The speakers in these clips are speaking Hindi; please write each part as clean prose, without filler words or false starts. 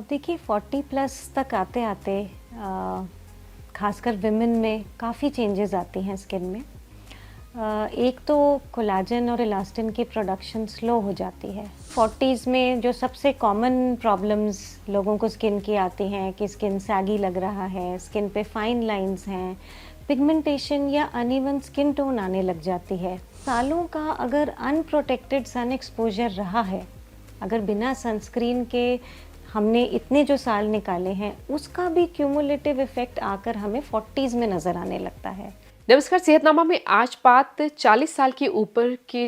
अब देखिए 40 प्लस तक आते आते खासकर विमेन में काफ़ी चेंजेस आती हैं स्किन में। एक तो कोलाजन और इलास्टिन की प्रोडक्शन स्लो हो जाती है। 40s में जो सबसे कॉमन प्रॉब्लम्स लोगों को स्किन की आती हैं कि स्किन सैगी लग रहा है, स्किन पे फाइन लाइंस हैं, पिगमेंटेशन या अनइवन स्किन टोन आने लग जाती है। सालों का अगर अनप्रोटेक्टेड सन एक्सपोजर रहा है, अगर बिना सनस्क्रीन के हमने इतने जो साल निकाले हैं, उसका भी क्यूमुलेटिव इफ़ेक्ट आकर हमें 40s में नज़र आने लगता है। नमस्कार। सेहतनामा में आज बात 40 साल के ऊपर की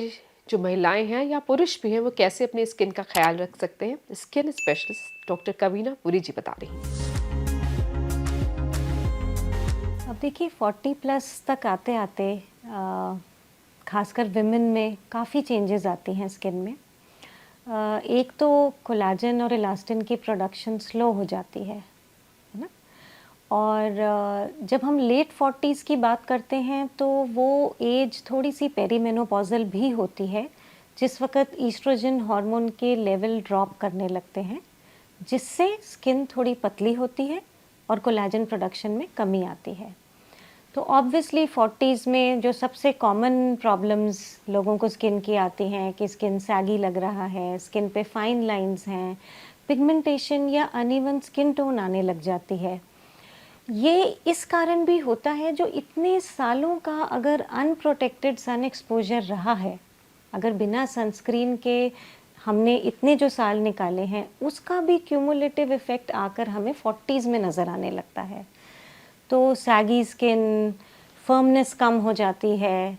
जो महिलाएं हैं या पुरुष भी हैं वो कैसे अपनी स्किन का ख्याल रख सकते हैं, स्किन स्पेशलिस्ट डॉक्टर कवीना पुरी जी बता रही हैं। अब देखिए 40 प्लस तक आते आते खासकर विमेन में काफ़ी चेंजेस आती हैं स्किन में। एक तो कोलाजन और इलास्टिन की प्रोडक्शन स्लो हो जाती है ना? और जब हम लेट 40s की बात करते हैं तो वो एज थोड़ी सी पेरीमेनोपॉजल भी होती है, जिस वक़्त ईस्ट्रोजन हार्मोन के लेवल ड्रॉप करने लगते हैं, जिससे स्किन थोड़ी पतली होती है और कोलाजन प्रोडक्शन में कमी आती है। तो ऑब्वियसली 40s में जो सबसे कॉमन प्रॉब्लम्स लोगों को स्किन की आती हैं कि स्किन सैगी लग रहा है, स्किन पे फाइन लाइंस हैं, पिगमेंटेशन या अनइवन स्किन टोन आने लग जाती है। ये इस कारण भी होता है जो इतने सालों का अगर अनप्रोटेक्टेड सन एक्सपोजर रहा है, अगर बिना सनस्क्रीन के हमने इतने जो साल निकाले हैं, उसका भी क्यूमुलेटिव इफ़ेक्ट आकर हमें 40s में नज़र आने लगता है। तो सैगी स्किन, फर्मनेस कम हो जाती है,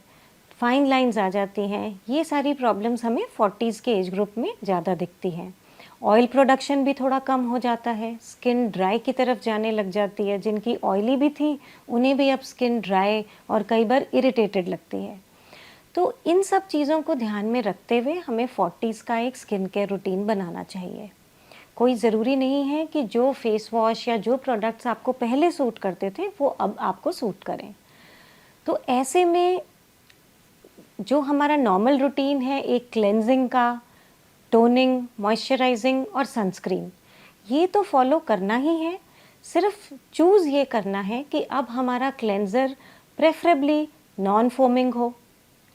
फाइन लाइंस आ जाती हैं, ये सारी प्रॉब्लम्स हमें 40s के एज ग्रुप में ज़्यादा दिखती हैं। ऑयल प्रोडक्शन भी थोड़ा कम हो जाता है, स्किन ड्राई की तरफ जाने लग जाती है, जिनकी ऑयली भी थी उन्हें भी अब स्किन ड्राई और कई बार इरिटेटेड लगती है। तो इन सब चीज़ों को ध्यान में रखते हुए हमें 40s का एक स्किन केयर रूटीन बनाना चाहिए। कोई ज़रूरी नहीं है कि जो फेस वॉश या जो प्रोडक्ट्स आपको पहले सूट करते थे वो अब आपको सूट करें। तो ऐसे में जो हमारा नॉर्मल रूटीन है एक क्लेंजिंग का, टोनिंग, मॉइस्चराइजिंग और सनस्क्रीन, ये तो फॉलो करना ही है। सिर्फ चूज़ ये करना है कि अब हमारा क्लेंज़र प्रेफरेबली नॉन फोमिंग हो,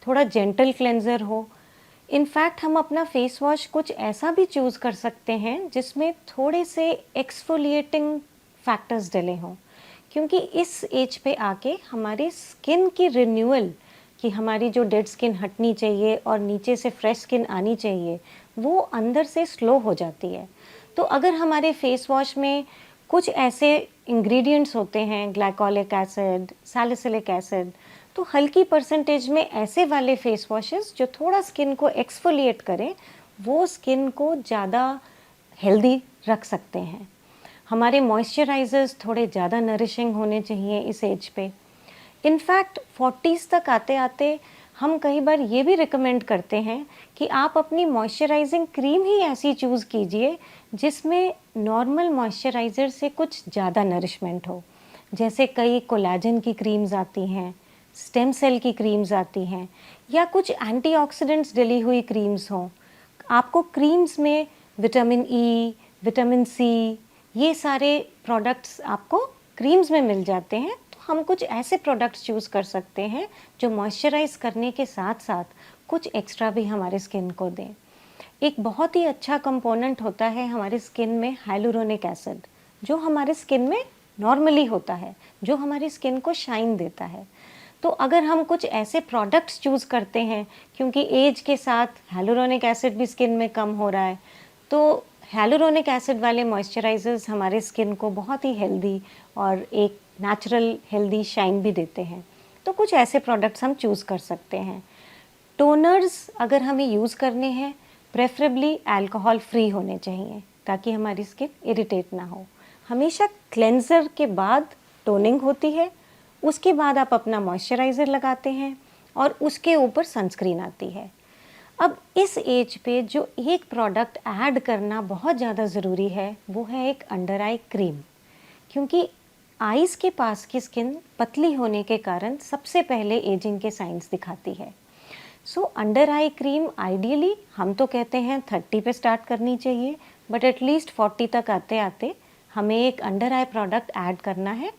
थोड़ा जेंटल क्लेंज़र हो। इनफैक्ट हम अपना फेस वॉश कुछ ऐसा भी चूज़ कर सकते हैं जिसमें थोड़े से एक्सफोलिएटिंग फैक्टर्स डले हों, क्योंकि इस एज पे आके हमारी स्किन की रिन्यूअल, कि हमारी जो डेड स्किन हटनी चाहिए और नीचे से फ्रेश स्किन आनी चाहिए, वो अंदर से स्लो हो जाती है। तो अगर हमारे फेस वॉश में कुछ ऐसे इंग्रेडिएंट्स होते हैं, ग्लाइकोलिक एसिड, सैलिसिलिक एसिड, तो हल्की परसेंटेज में ऐसे वाले फेस वॉशेस जो थोड़ा स्किन को एक्सफोलिएट करें, वो स्किन को ज़्यादा हेल्दी रख सकते हैं। हमारे मॉइस्चराइजर्स थोड़े ज़्यादा नरिशिंग होने चाहिए इस एज पे। इनफैक्ट 40s तक आते आते हम कई बार ये भी रिकमेंड करते हैं कि आप अपनी मॉइस्चराइजिंग क्रीम ही ऐसी चूज़ कीजिए जिसमें नॉर्मल मॉइस्चराइज़र से कुछ ज़्यादा नरिशमेंट हो। जैसे कई कोलाजन की क्रीम्स आती हैं, स्टेम सेल की क्रीम्स आती हैं, या कुछ एंटीऑक्सीडेंट्स डली हुई क्रीम्स हों। आपको क्रीम्स में विटामिन ई, विटामिन सी, ये सारे प्रोडक्ट्स आपको क्रीम्स में मिल जाते हैं। तो हम कुछ ऐसे प्रोडक्ट्स चूज़ कर सकते हैं जो मॉइस्चराइज करने के साथ साथ कुछ एक्स्ट्रा भी हमारे स्किन को दें। एक बहुत ही अच्छा कंपोनेंट होता है हमारी स्किन में हाइलुरोनिक एसिड, जो हमारे स्किन में नॉर्मली होता है, जो हमारी स्किन को शाइन देता है। तो अगर हम कुछ ऐसे प्रोडक्ट्स चूज़ करते हैं, क्योंकि एज के साथ हाइलुरोनिक एसिड भी स्किन में कम हो रहा है, तो हाइलुरोनिक एसिड वाले मॉइस्चराइजर्स हमारे स्किन को बहुत ही हेल्दी और एक नेचुरल हेल्दी शाइन भी देते हैं। तो कुछ ऐसे प्रोडक्ट्स हम चूज़ कर सकते हैं। टोनर्स अगर हमें यूज़ करने हैं, प्रेफरेबली अल्कोहल फ्री होने चाहिए ताकि हमारी स्किन इरिटेट ना हो। हमेशा क्लेंजर के बाद टोनिंग होती है, उसके बाद आप अपना मॉइस्चराइज़र लगाते हैं और उसके ऊपर सनस्क्रीन आती है। अब इस एज पे जो एक प्रोडक्ट ऐड करना बहुत ज़्यादा ज़रूरी है, वो है एक अंडर आई क्रीम, क्योंकि आईज़ के पास की स्किन पतली होने के कारण सबसे पहले एजिंग के साइंस दिखाती है। So under eye cream ideally हम तो कहते हैं 30 पे स्टार्ट करनी चाहिए, बट एटलीस्ट 40 तक आते आते हमें एक अंडर आई प्रोडक्ट ऐड करना है।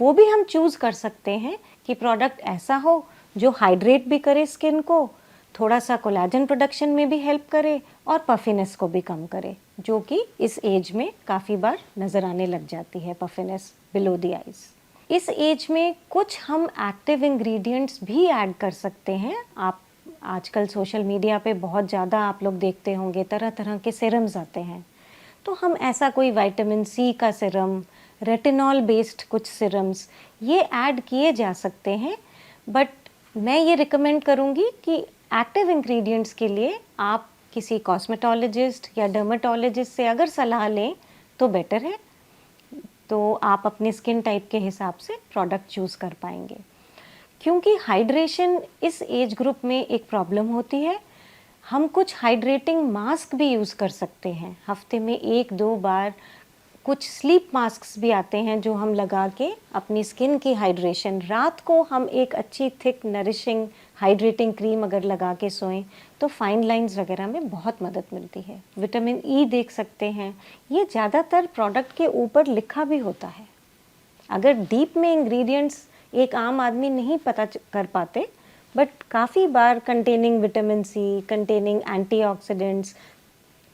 वो भी हम चूज़ कर सकते हैं कि प्रोडक्ट ऐसा हो जो हाइड्रेट भी करे स्किन को, थोड़ा सा कोलेजन प्रोडक्शन में भी हेल्प करे और पफिनेस को भी कम करे, जो कि इस एज में काफ़ी बार नज़र आने लग जाती है, पफिनेस बिलो द आइज़। इस एज में कुछ हम एक्टिव इंग्रेडिएंट्स भी ऐड कर सकते हैं। आप आजकल सोशल मीडिया पे बहुत ज़्यादा आप लोग देखते होंगे, तरह तरह के सीरम्स आते हैं। तो हम ऐसा कोई विटामिन सी का सीरम, रेटिनॉल बेस्ड कुछ सीरम्स ये ऐड किए जा सकते हैं। बट मैं ये रिकमेंड करूँगी कि एक्टिव इंग्रेडिएंट्स के लिए आप किसी कॉस्मेटोलॉजिस्ट या डर्मेटोलॉजिस्ट से अगर सलाह लें तो बेटर है। तो आप अपने स्किन टाइप के हिसाब से प्रोडक्ट चूज़ कर पाएंगे, क्योंकि हाइड्रेशन इस एज ग्रुप में एक प्रॉब्लम होती है। हम कुछ हाइड्रेटिंग मास्क भी यूज़ कर सकते हैं, हफ्ते में 1-2 बार। कुछ स्लीप मास्क्स भी आते हैं जो हम लगा के अपनी स्किन की हाइड्रेशन, रात को हम एक अच्छी थिक नरिशिंग हाइड्रेटिंग क्रीम अगर लगा के सोएं तो फाइन लाइंस वगैरह में बहुत मदद मिलती है। विटामिन ई देख सकते हैं, ये ज़्यादातर प्रोडक्ट के ऊपर लिखा भी होता है। अगर डीप में इंग्रेडिएंट्स एक आम आदमी नहीं पता कर पाते, बट काफ़ी बार containing vitamin C, containing antioxidants,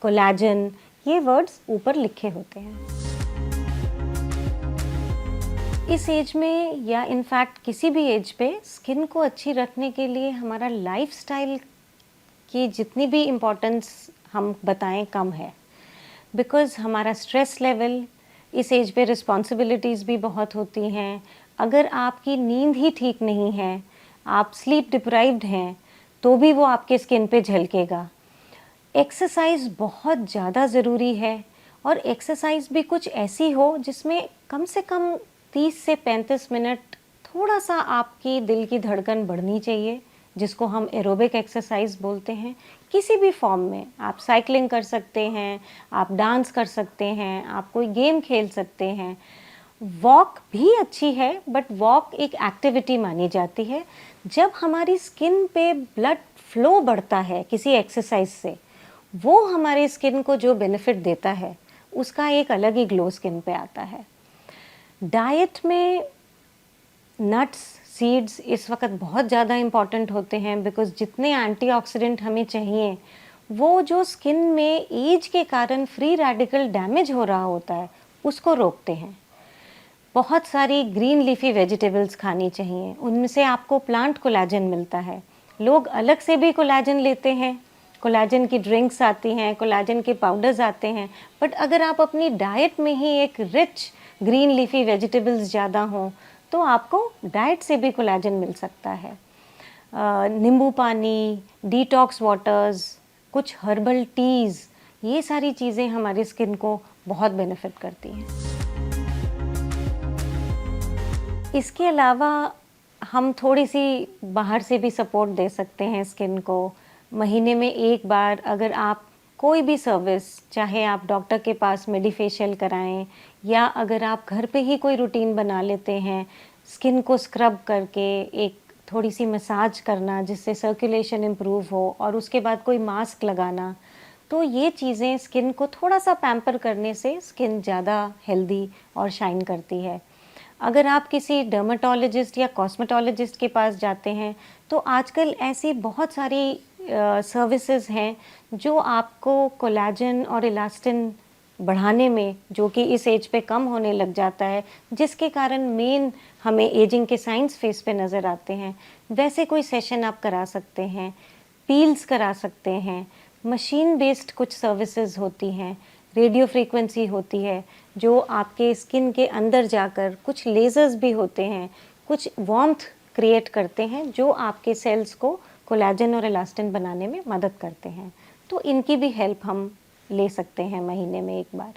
collagen, ये वर्ड्स ऊपर लिखे होते हैं। इस एज में या इनफैक्ट किसी भी एज पे स्किन को अच्छी रखने के लिए हमारा लाइफस्टाइल की जितनी भी इम्पोर्टेंस हम बताएं कम है। बिकॉज़ हमारा स्ट्रेस लेवल, इस एज पे रिस्पॉन्सिबिलिटीज़ भी बहुत होती हैं। अगर आपकी नींद ही ठीक नहीं है, आप स्लीप डिप्राइव्ड हैं, तो भी वो आपके स्किन पे झलकेगा। एक्सरसाइज बहुत ज़्यादा ज़रूरी है, और एक्सरसाइज भी कुछ ऐसी हो जिसमें कम से कम 30 से 35 मिनट थोड़ा सा आपकी दिल की धड़कन बढ़नी चाहिए, जिसको हम एरोबिक एक्सरसाइज बोलते हैं। किसी भी फॉर्म में आप साइकिलिंग कर सकते हैं, आप डांस कर सकते हैं, आप कोई गेम खेल सकते हैं। वॉक भी अच्छी है, बट वॉक एक एक्टिविटी मानी जाती है। जब हमारी स्किन पे ब्लड फ्लो बढ़ता है किसी एक्सरसाइज से, वो हमारे स्किन को जो बेनिफिट देता है उसका एक अलग ही ग्लो स्किन पे आता है। डाइट में नट्स, सीड्स इस वक्त बहुत ज़्यादा इम्पॉर्टेंट होते हैं, बिकॉज़ जितने एंटीऑक्सीडेंट हमें चाहिए वो जो स्किन में एज के कारण फ्री रेडिकल डैमेज हो रहा होता है उसको रोकते हैं। बहुत सारी ग्रीन लीफी वेजिटेबल्स खानी चाहिए, उनमें से आपको प्लांट कोलेजन मिलता है। लोग अलग से भी कोलेजन लेते हैं, कोलेजन की ड्रिंक्स आती हैं, कोलेजन के पाउडर्स आते हैं। बट अगर आप अपनी डाइट में ही एक रिच ग्रीन लीफी वेजिटेबल्स ज़्यादा हों तो आपको डाइट से भी कोलेजन मिल सकता है। नींबू पानी, डिटॉक्स वाटर्स, कुछ हर्बल टीज़, ये सारी चीज़ें हमारी स्किन को बहुत बेनिफिट करती हैं। इसके अलावा हम थोड़ी सी बाहर से भी सपोर्ट दे सकते हैं स्किन को। महीने में 1 बार अगर आप कोई भी सर्विस, चाहे आप डॉक्टर के पास मेडिफेशियल कराएं या अगर आप घर पे ही कोई रूटीन बना लेते हैं, स्किन को स्क्रब करके एक थोड़ी सी मसाज करना जिससे सर्कुलेशन इम्प्रूव हो, और उसके बाद कोई मास्क लगाना, तो ये चीज़ें स्किन को थोड़ा सा पैम्पर करने से स्किन ज़्यादा हेल्दी और शाइन करती है। अगर आप किसी डर्मेटोलॉजिस्ट या कॉस्मेटोलॉजिस्ट के पास जाते हैं तो आजकल ऐसी बहुत सारी सर्विसेज हैं जो आपको कोलेजन और इलास्टिन बढ़ाने में, जो कि इस एज पे कम होने लग जाता है, जिसके कारण मेन हमें एजिंग के साइंस फेस पे नज़र आते हैं, वैसे कोई सेशन आप करा सकते हैं। पील्स करा सकते हैं, मशीन बेस्ड कुछ सर्विसेज होती हैं, रेडियो फ्रीक्वेंसी होती है जो आपके स्किन के अंदर जाकर, कुछ लेज़र्स भी होते हैं, कुछ वार्मथ क्रिएट करते हैं जो आपके सेल्स को कोलेजन और इलास्टिन बनाने में मदद करते हैं। तो इनकी भी हेल्प हम ले सकते हैं महीने में 1 बार।